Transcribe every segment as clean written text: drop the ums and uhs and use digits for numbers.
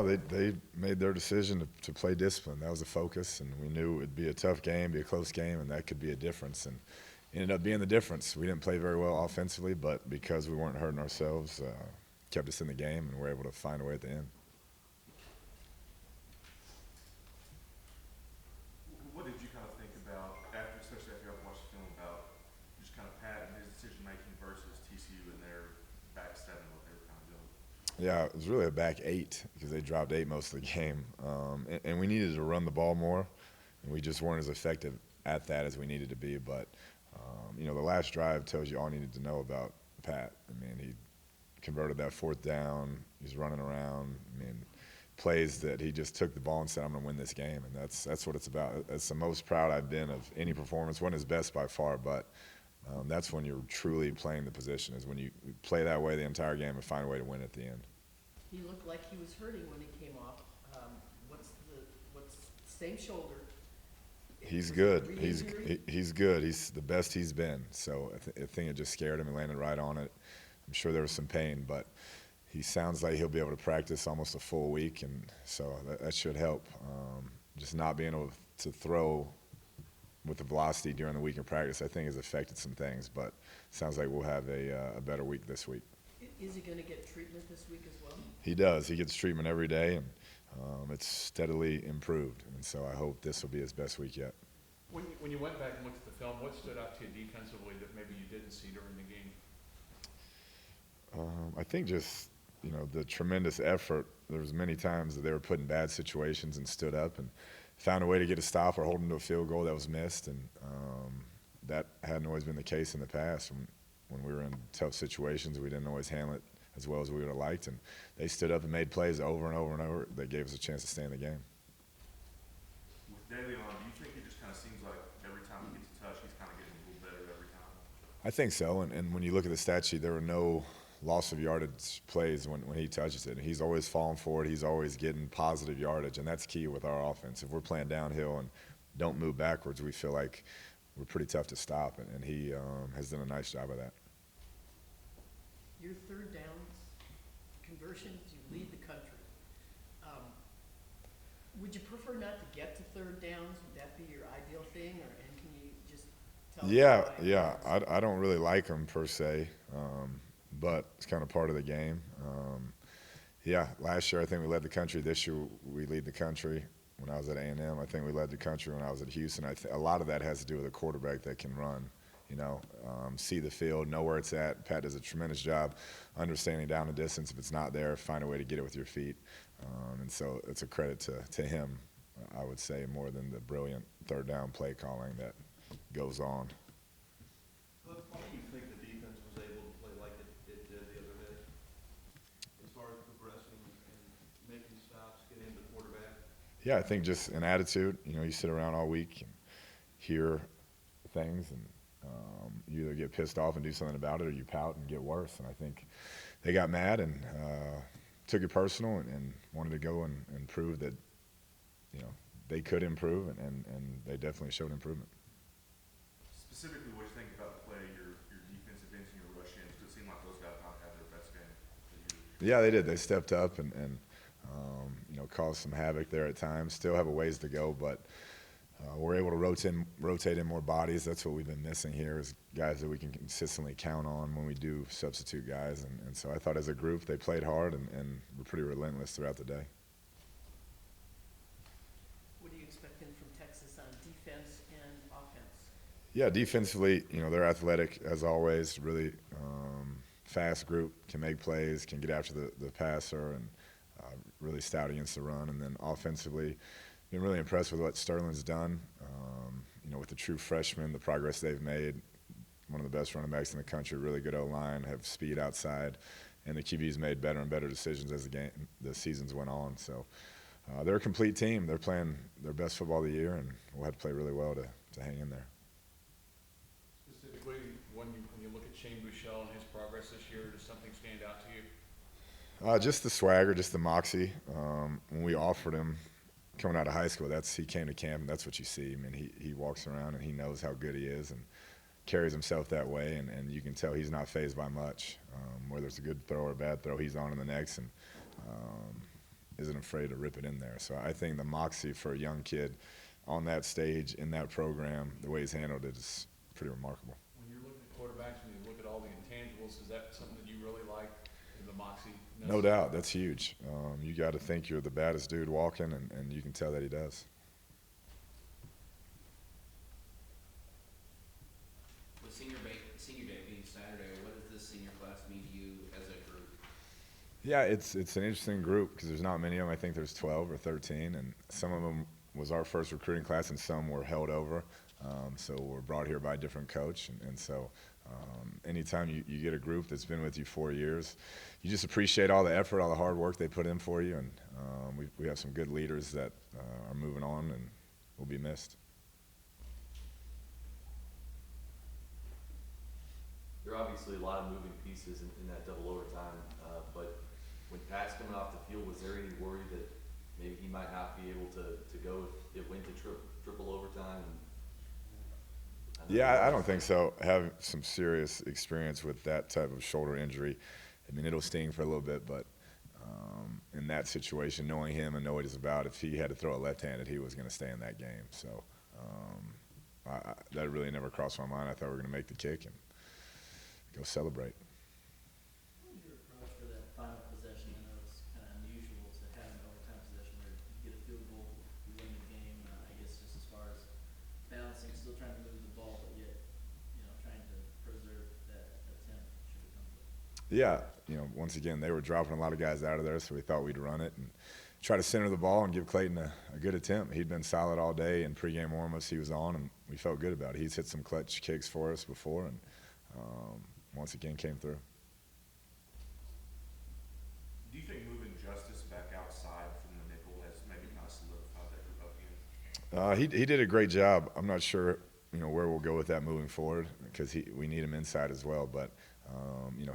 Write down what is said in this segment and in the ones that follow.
No, they made their decision to play discipline. That was the focus, and we knew it'd be a tough game, be a close game, and that could be a difference. And it ended up being the difference. We didn't play very well offensively, but because we weren't hurting ourselves, kept us in the game, and we were able to find a way at the end. What did you kind of think about after, especially after you watched the film, about just kind of Pat and his decision making versus TCU and their back seven, what they were kind of doing? Yeah, it was really a back eight because they dropped eight most of the game, and we needed to run the ball more, and we just weren't as effective at that as we needed to be. But the last drive tells you all you needed to know about Pat. I mean, he converted that fourth down. He's running around. I mean, plays that he just took the ball and said, "I'm going to win this game," and that's what it's about. That's the most proud I've been of any performance. Wasn't his best by far, but that's when you're truly playing the position. Is when you play that way the entire game and find a way to win at the end. He looked like he was hurting when he came off. What's same shoulder? He's good. He's good. He's the best he's been. So I think it just scared him and landed right on it. I'm sure there was some pain, but he sounds like he'll be able to practice almost a full week, and so that should help. Just not being able to throw with the velocity during the week in practice, I think, has affected some things. But it sounds like we'll have a better week this week. Is he going to get treatment this week as well? He does. He gets treatment every day, and it's steadily improved. And so I hope this will be his best week yet. When you went back and looked at the film, what stood out to you defensively that maybe you didn't see during the game? I think just the tremendous effort. There was many times that they were put in bad situations and stood up and found a way to get a stop or hold them to a field goal that was missed, and that hadn't always been the case in the past. When we were in tough situations, we didn't always handle it as well as we would have liked, and they stood up and made plays over and over and over that gave us a chance to stay in the game. With Daly on, do you think it just kind of seems like every time he gets a touch, he's kind of getting a little better every time? I think so, and when you look at the stat sheet, there were no loss of yardage plays when he touches it. He's always falling forward. He's always getting positive yardage, and that's key with our offense. If we're playing downhill and don't move backwards, we feel like we're pretty tough to stop, and he has done a nice job of that. Your third downs conversions, you lead the country. Would you prefer not to get to third downs? Would that be your ideal thing, and can you just tell us why? Yeah. I don't really like them per se, but it's kind of part of the game. Last year I think we led the country. This year we lead the country. When I was at A&M, I think we led the country. When I was at Houston, a lot of that has to do with a quarterback that can run. See the field, know where it's at. Pat does a tremendous job understanding down the distance. If it's not there, find a way to get it with your feet. And so it's a credit to him, I would say, more than the brilliant third down play calling that goes on. Why do you think the defense was able to play like it did the other day, as far as progressing and making stops, getting the quarterback? Yeah, I think just an attitude. You sit around all week and hear things, and you either get pissed off and do something about it, or you pout and get worse. And I think they got mad and took it personal and wanted to go and prove that they could improve, and they definitely showed improvement. Specifically, what do you think about the play, your defensive ends and your rush ends? It seemed like those guys not have their best game. Yeah, they did. They stepped up and caused some havoc there at times. Still have a ways to go, but we're able to rotate in more bodies. That's what we've been missing here, is guys that we can consistently count on when we do substitute guys. And so I thought as a group they played hard and were pretty relentless throughout the day. What are you expecting from Texas on defense and offense? Yeah, defensively, they're athletic as always, really fast group, can make plays, can get after the passer, and really stout against the run. And then offensively, been really impressed with what Sterling's done. With the true freshmen, the progress they've made. One of the best running backs in the country, really good O-line, have speed outside, and the QB's made better and better decisions as the seasons went on. So they're a complete team. They're playing their best football of the year, and we'll have to play really well to hang in there. Specifically, when you look at Shane Buechele and his progress this year, does something stand out to you? Just the swagger, just the moxie. When we offered him coming out of high school, he came to camp, and that's what you see. I mean, he walks around and he knows how good he is and carries himself that way, and you can tell he's not fazed by much. Whether it's a good throw or a bad throw, he's on in the next, and isn't afraid to rip it in there. So I think the moxie for a young kid on that stage in that program, the way he's handled it is pretty remarkable. When you're looking at quarterbacks, when you look at all the intangibles, is that something that you really like, the moxie? No doubt, that's huge. You got to think you're the baddest dude walking, and you can tell that he does. With senior day being Saturday, what does this senior class mean to you as a group? Yeah, it's an interesting group because there's not many of them. I think there's 12 or 13, and some of them was our first recruiting class, and some were held over. So we're brought here by a different coach, and so anytime you get a group that's been with you 4 years, you just appreciate all the effort, all the hard work they put in for you, and we have some good leaders that are moving on and will be missed. There are obviously a lot of moving pieces in that double overtime, but when Pat's coming off the field, was there any worry that maybe he might not be able to go if it went to triple overtime? Yeah, I don't think so. Have some serious experience with that type of shoulder injury. I mean, it'll sting for a little bit, but in that situation, knowing him and know what he's about, if he had to throw a left-handed, he was going to stay in that game. So that really never crossed my mind. I thought we were going to make the kick and go celebrate. What was your approach for that final possession? I know it's kind of unusual to have an overtime possession where you get a field goal, you win the game. I guess just as far as balancing, still trying to move the ball, but yet, trying to preserve that attempt should it come to it. Yeah, once again, they were dropping a lot of guys out of there, so we thought we'd run it and try to center the ball and give Clayton a good attempt. He'd been solid all day in pregame warm-ups he was on, and we felt good about it. He's hit some clutch kicks for us before, and once again came through. Do you think moving Justice back outside from the nickel has maybe kind of solidified that group up again? He did a great job. I'm not sure where we'll go with that moving forward because we need him inside as well. But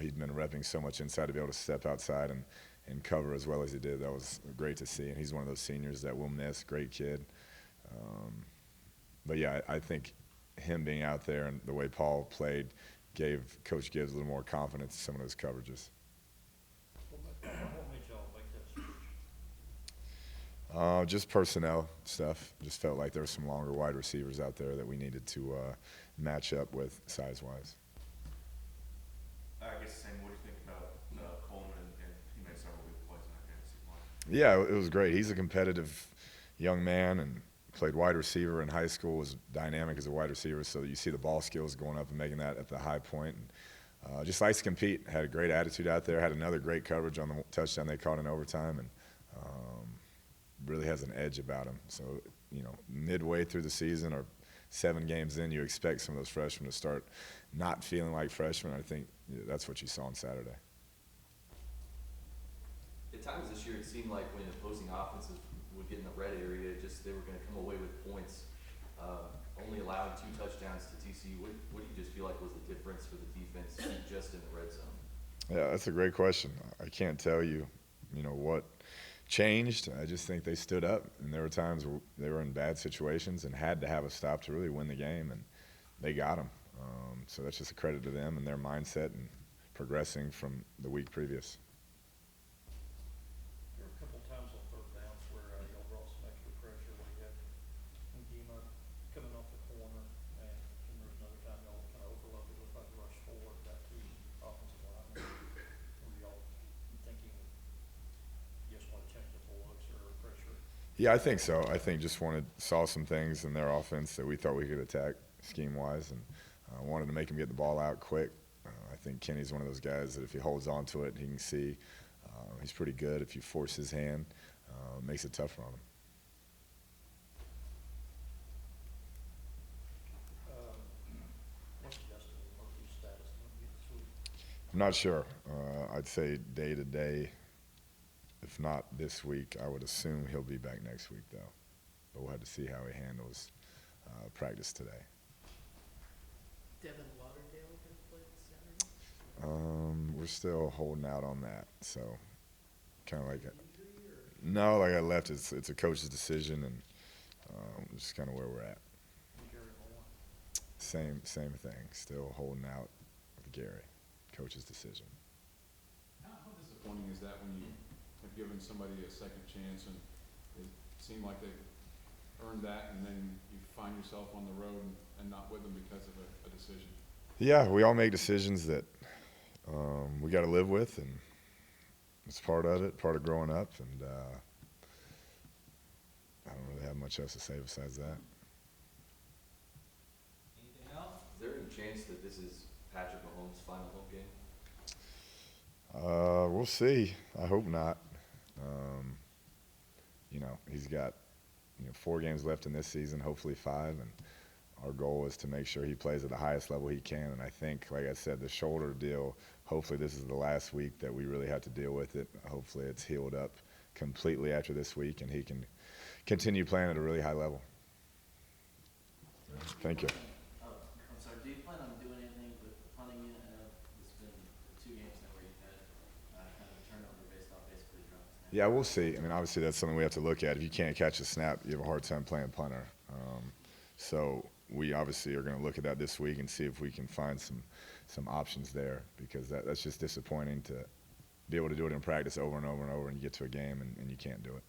he'd been repping so much inside to be able to step outside and cover as well as he did. That was great to see. And he's one of those seniors that we'll miss. Great kid. But yeah, I think him being out there and the way Paul played gave Coach Gibbs a little more confidence in some of those coverages. What made y'all make that switch? Just personnel stuff. Just felt like there were some longer wide receivers out there that we needed to match up with size-wise. I guess the same. What do you think about Coleman? And he made several big plays in that game. Yeah, it was great. He's a competitive young man and played wide receiver in high school, was dynamic as a wide receiver, so you see the ball skills going up and making that at the high point. And, just likes to compete. Had a great attitude out there. Had another great coverage on the touchdown they caught in overtime, and really has an edge about him. So, midway through the season or 7 games in, you expect some of those freshmen to start not feeling like freshmen. I think that's what you saw on Saturday. At times this year, it seemed like when opposing offenses would get in the red area, they were going to come away with points. Only allowing 2 touchdowns to TCU. What do you just feel like was the difference for the defense just in the red zone? Yeah, that's a great question. I can't tell you, what changed. I just think they stood up, and there were times where they were in bad situations and had to have a stop to really win the game, and they got them. So that's just a credit to them and their mindset and progressing from the week previous. There were a couple times on third downs where y'all brought some extra pressure where you had Ngima coming off the corner, and there was another time y'all kind of overloaded with like rush forward, got 2 offensive linemen. Were y'all thinking, just want to change up the looks or pressure? Yeah, I think so. I think saw some things in their offense that we thought we could attack scheme-wise, and wanted to make him get the ball out quick. I think Kenny's one of those guys that if he holds on to it, he can see. He's pretty good. If you force his hand, it makes it tougher on him. What's Justin Murphy's status this week? I'm not sure. I'd say day to day. If not this week, I would assume he'll be back next week, though. But we'll have to see how he handles practice today. Devin Lauderdale going to play this Saturday? We're still holding out on that. So, kind of like no, like I left. It's a coach's decision, and just kind of where we're at. Gary Moore. Same thing. Still holding out with Gary. Coach's decision. How disappointing is that when given somebody a second chance, and it seemed like they earned that, and then you find yourself on the road and not with them because of a decision. Yeah, we all make decisions that we got to live with, and it's part of it, part of growing up, and I don't really have much else to say besides that. Anything else? Is there any chance that this is Patrick Mahomes' final home game? We'll see. I hope not. He's got 4 games left in this season, hopefully 5, and our goal is to make sure he plays at the highest level he can. And I think, like I said, the shoulder deal, hopefully this is the last week that we really have to deal with it. Hopefully it's healed up completely after this week, and he can continue playing at a really high level. Thank you. Oh, I'm sorry, do you plan on doing anything with the punting unit? I know it's been 2 games now where you've had kind of a turnover based off basically dropping snaps. Yeah, we'll see. I mean, obviously that's something we have to look at. If you can't catch a snap, you have a hard time playing punter. So we obviously are going to look at that this week and see if we can find some options there, because that's just disappointing to be able to do it in practice over and over and over, and you get to a game and you can't do it.